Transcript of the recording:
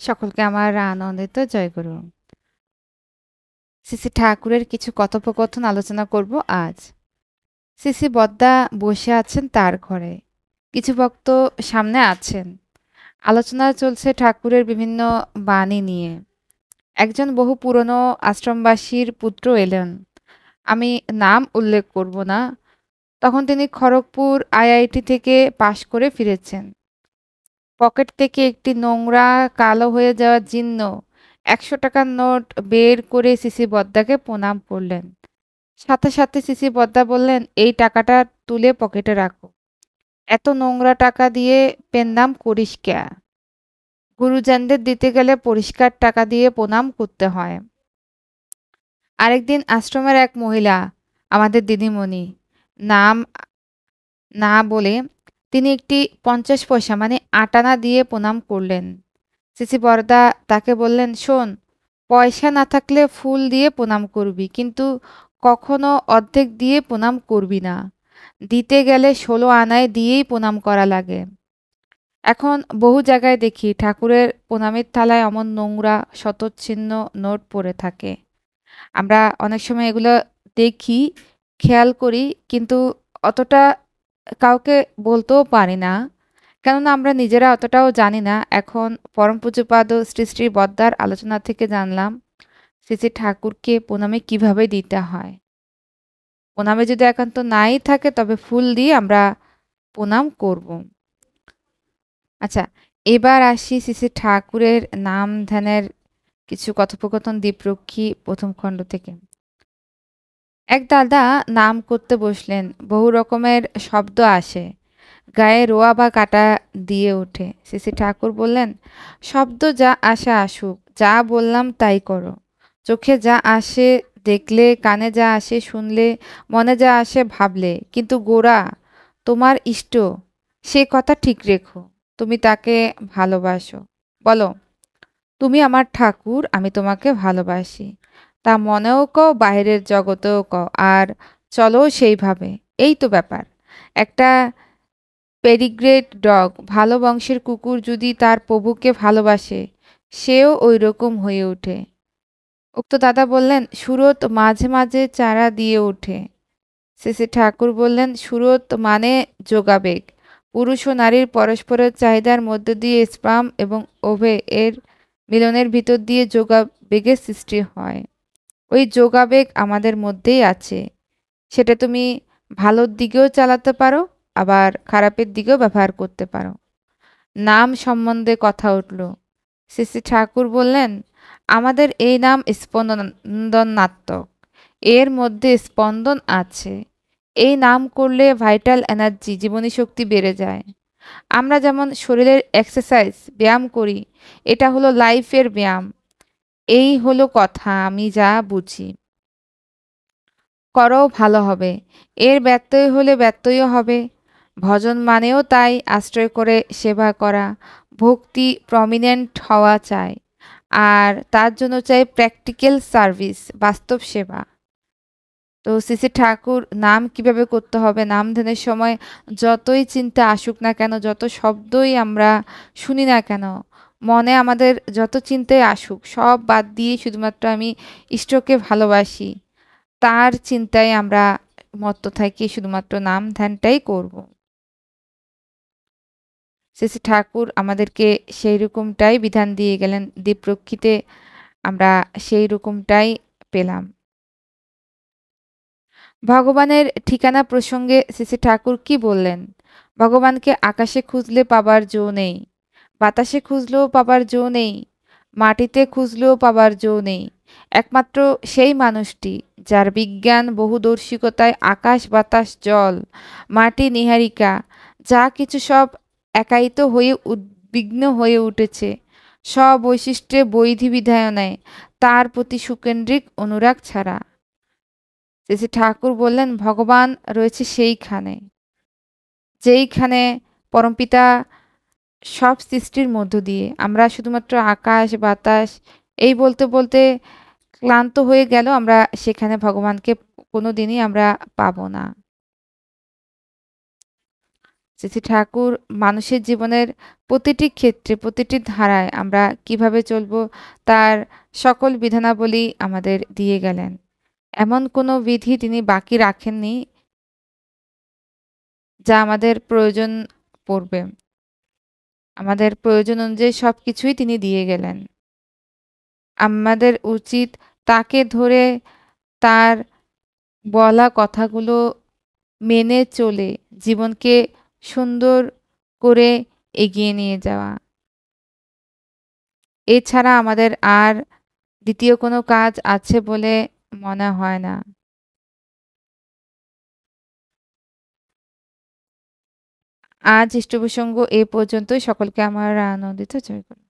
সকলকে আমার আনন্দিত জয়গুরু। শ্রী শ্রী ঠাকুরের কিছু কথোপকথন আলোচনা করব আজ। শ্রী শ্রী বদ্দা বসে আছেন তার ঘরে, কিছু ভক্ত সামনে আছেন। আলোচনা চলছে ঠাকুরের বিভিন্ন বাণী নিয়ে। একজন বহু পুরনো আশ্রমবাসীর পুত্র এলেন, আমি নাম উল্লেখ করব না। তখন তিনি খড়গপুর আইআইটি থেকে পাশ করে ফিরেছেন। পকেট থেকে একটি নোংরা কালো হয়ে যাওয়া জীর্ণ ১০০ টাকার নোট বের করে সিসি বদ্দাকে প্রণাম করলেন। সাথে সাথে সিসি বদ্দা বললেন, এই টাকাটা তুলে পকেটে রাখো। এত নোংরা টাকা দিয়ে পেন্নাম করিস ক্যা? গুরুজনদের দিতে গেলে পরিষ্কার টাকা দিয়ে প্রণাম করতে হয়। আরেকদিন আশ্রমের এক মহিলা, আমাদের দিদিমণি, নাম না বলে তিনি একটি ৫০ পয়সা মানে ৮ আনা দিয়ে প্রণাম করলেন। সিসি বরদা তাকে বললেন, শোন, পয়সা না থাকলে ফুল দিয়ে প্রণাম করবি, কিন্তু কখনো অর্ধেক দিয়ে প্রণাম করবি না। দিতে গেলে ১৬ আনায় দিয়েই প্রণাম করা লাগে। এখন বহু জায়গায় দেখি ঠাকুরের প্রণামের থালায় অমন নোংরা শতচ্ছিন্ন নোট পড়ে থাকে। আমরা অনেক সময় এগুলো দেখি, খেয়াল করি, কিন্তু অতটা কাউকে বলতেও পারি না, কেননা আমরা নিজেরা অতটাও জানি না। এখন পরম পূজ্যপাদ শ্রী শ্রী বদ্দার আলোচনা থেকে জানলাম শ্রী শ্রী ঠাকুরকে প্রণামে কিভাবে দিতে হয়। প্রণামে যদি একান্ত নাই থাকে তবে ফুল দিয়ে আমরা প্রণাম করব। আচ্ছা, এবার আসি শ্রী শ্রী ঠাকুরের নাম ধ্যানের কিছু কথোপকথন দ্বীপরক্ষী প্রথম খণ্ড থেকে। এক দাদা নাম করতে বসলেন, বহু রকমের শব্দ আসে, গায়ে রোয়া বা কাটা দিয়ে ওঠে। শ্রী শ্রী ঠাকুর বললেন, শব্দ যা আসে আসুক, যা বললাম তাই করো। চোখে যা আসে দেখলে, কানে যা আসে শুনলে, মনে যা আসে ভাবলে, কিন্তু গোড়া তোমার ইষ্ট, সে কথা ঠিক রেখো। তুমি তাকে ভালোবাসো। বলো, তুমি আমার ঠাকুর, আমি তোমাকে ভালোবাসি। তা মনেও কও, বাইরের জগতেও কও, আর চলো সেইভাবে। এই তো ব্যাপার। একটা পেরিগ্রেড ডগ, ভালো বংশের কুকুর, যদি তার প্রভুকে ভালোবাসে, সেও ওই রকম হয়ে ওঠে। উক্ত দাদা বললেন, সুরত মাঝে মাঝে চারা দিয়ে ওঠে। শ্রী শ্রী ঠাকুর বললেন, সুরত মানে যোগাবেগ। পুরুষ ও নারীর পরস্পরের চাহিদার মধ্য দিয়ে স্পাম এবং ওভে এর মিলনের ভিতর দিয়ে যোগাবেগের সৃষ্টি হয়। ওই যোগাবেগ আমাদের মধ্যেই আছে। সেটা তুমি ভালোর দিকেও চালাতে পারো, আবার খারাপের দিকেও ব্যবহার করতে পারো। নাম সম্বন্ধে কথা উঠল। শ্রী শ্রী ঠাকুর বললেন, আমাদের এই নাম স্পন্দনাত্মক, এর মধ্যে স্পন্দন আছে। এই নাম করলে ভাইটাল এনার্জি, জীবনী শক্তি বেড়ে যায়। আমরা যেমন শরীরের এক্সারসাইজ, ব্যায়াম করি, এটা হলো লাইফের ব্যায়াম। এই হলো কথা, আমি যা বুঝি। করও ভালো হবে, এর ব্যত্যয় হলে ব্যত্যয়ও হবে। ভজন মানেও তাই, আশ্রয় করে সেবা করা। ভক্তি প্রমিনেন্ট হওয়া চাই, আর তার জন্য চাই প্র্যাকটিক্যাল সার্ভিস, বাস্তব সেবা। তো শ্রী শ্রী ঠাকুর নাম কিভাবে করতে হবে, নাম ধ্যানের সময় যতই চিন্তা আসুক না কেন, যত শব্দই আমরা শুনি না কেন, মনে আমাদের যত চিন্তাই আসুক, সব বাদ দিয়ে শুধুমাত্র আমি ইষ্টকে ভালোবাসি, তার চিন্তায় আমরা মত্ত থাকি, শুধুমাত্র নাম ধ্যানটাই করব। শ্রী শ্রী ঠাকুর আমাদেরকে সেই রকমটাই বিধান দিয়ে গেলেন। দীপরক্ষীতে আমরা সেই রকমটাই পেলাম। ভগবানের ঠিকানা প্রসঙ্গে শ্রী শ্রী ঠাকুর কি বললেন? ভগবানকে আকাশে খুঁজলে পাবার জো নেই, বাতাসে খুঁজলেও পাবার জো নেই, মাটিতে খুঁজলেও পাবার জো নেই। একমাত্র সেই মানুষটি যার বিজ্ঞান বহুদর্শিকতায় আকাশ বাতাস জল মাটি নীহারিকা যা কিছু সব একায়িত হয়ে উদ্বিগ্ন হয়ে উঠেছে, স্ববৈশিষ্ট্যে বৈধি বিধায়নায়, তার প্রতি সুকেন্দ্রিক অনুরাগ ছাড়া। শ্রী ঠাকুর বললেন, ভগবান রয়েছে সেইখানে, যেইখানে পরমপিতা সব সৃষ্টির মধ্য দিয়ে। আমরা শুধুমাত্র আকাশ বাতাস এই বলতে বলতে ক্লান্ত হয়ে গেল, আমরা সেখানে ভগবানকে কোনো দিনই আমরা পাবো না। শ্রী ঠাকুর মানুষের জীবনের প্রতিটি ক্ষেত্রে, প্রতিটি ধারায় আমরা কিভাবে চলবো তার সকল বিধানাবলী আমাদের দিয়ে গেলেন। এমন কোনো বিধি তিনি বাকি রাখেননি যা আমাদের প্রয়োজন পড়বে। আমাদের প্রয়োজন অনুযায়ী সবকিছুই তিনি দিয়ে গেলেন। আমাদের উচিত তাকে ধরে তার বলা কথাগুলো মেনে চলে জীবনকে সুন্দর করে এগিয়ে নিয়ে যাওয়া। এছাড়া আমাদের আর দ্বিতীয় কোনো কাজ আছে বলে মনে হয় না। আজ ইষ্টপ্রসঙ্গ এ পর্যন্তই। সকলকে আমার আনন্দিত জয় গুরু।